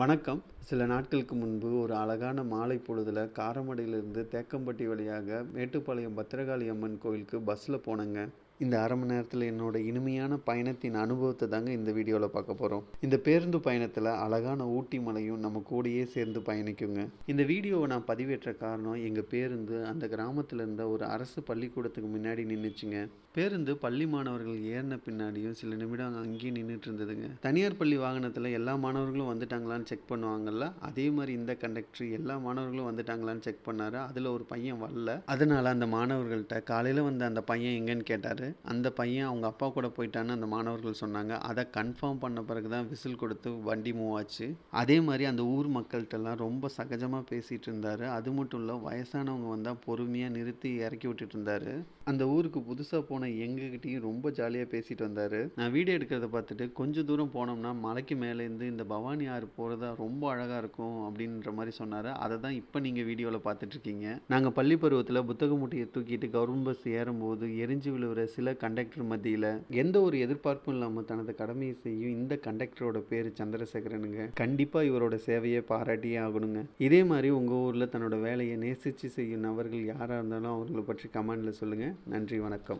வணக்கம். சில நாட்களுக்கு முன்பு ஒரு அழகான மாலை பொழுதுல காரமடையிலிருந்து தேக்கம்பட்டி வழியாக மேட்டுப்பாளையம் பத்திரகாளி அம்மன் கோயிலுக்கு பஸ்ஸில் போனேங்க. இந்த அரை மணி நேரத்தில் என்னோட இனிமையான பயணத்தின் அனுபவத்தை தாங்க இந்த வீடியோவில் பார்க்க போகிறோம். இந்த பேருந்து பயணத்தில் அழகான ஊட்டி மலையும் நம்ம கூடயே சேர்ந்து பயணிக்குங்க. இந்த வீடியோவை நான் பதிவேற்ற காரணம், எங்கள் பேருந்து அந்த கிராமத்தில் இருந்த ஒரு அரசு பள்ளிக்கூடத்துக்கு முன்னாடி நின்றுச்சுங்க. பேருந்து பள்ளி மாணவர்கள் ஏறின பின்னாடியும் சில நிமிடம் அங்கேயே நின்றுட்டு இருந்ததுங்க. தனியார் பள்ளி வாகனத்தில் எல்லா மாணவர்களும் வந்துட்டாங்களான்னு செக் பண்ணுவாங்கல்ல, அதே மாதிரி இந்த கண்டக்டர் எல்லா மாணவர்களும் வந்துட்டாங்களான்னு செக் பண்ணாரு. அதில் ஒரு பையன் வரல. அதனால அந்த மாணவர்கள்ட்ட காலையில் வந்த அந்த பையன் எங்கன்னு கேட்டார். அந்த பையன் அவங்க அப்பா கூட போயிட்டான்னு அந்த மாணவர்கள் சொன்னாங்க. அதை கன்ஃபார்ம் பண்ண பிறகு தான் விசில் கொடுத்து வண்டி மூவ் ஆச்சு. அதே மாதிரி அந்த ஊர் மக்கள்கிட்டலாம் ரொம்ப சகஜமாக பேசிகிட்டு இருந்தார். அது மட்டும் இல்லை, வயசானவங்க வந்தால் பொறுமையாக நிறுத்தி இறக்கி விட்டுட்டு இருந்தார். அந்த ஊருக்கு புதுசாக போன எங்ககிட்டையும் ரொம்ப ஜாலியாக பேசிட்டு வந்தார். நான் வீடியோ எடுக்கிறத பார்த்துட்டு கொஞ்சம் தூரம் போனோம்னா மலைக்கு மேலேருந்து இந்த பவானி ஆறு போகிறதா ரொம்ப அழகாக இருக்கும் அப்படின்ற மாதிரி சொன்னார். அதை தான் இப்போ நீங்கள் வீடியோவில் பார்த்துட்ருக்கீங்க. நாங்கள் பள்ளி பருவத்தில் புத்தக மூட்டையை தூக்கிட்டு கவர்மெண்ட் பஸ் ஏறும்போது எரிஞ்சு விழுவுற சில கண்டக்டர் மத்தியில் எந்த ஒரு எதிர்பார்ப்பும் இல்லாமல் தனது கடமையை செய்யும் இந்த கண்டக்டரோட பேர் சந்திரசேகரனுங்க. கண்டிப்பாக இவரோட சேவையை பாராட்டியே ஆகணுங்க. இதே மாதிரி உங்கள் ஊரில் தன்னோட வேலையை நேசித்து செய்யும் நபர்கள் யாராக இருந்தாலும் அவர்களை பற்றி கமெண்டில் சொல்லுங்கள். நன்றி, வணக்கம்.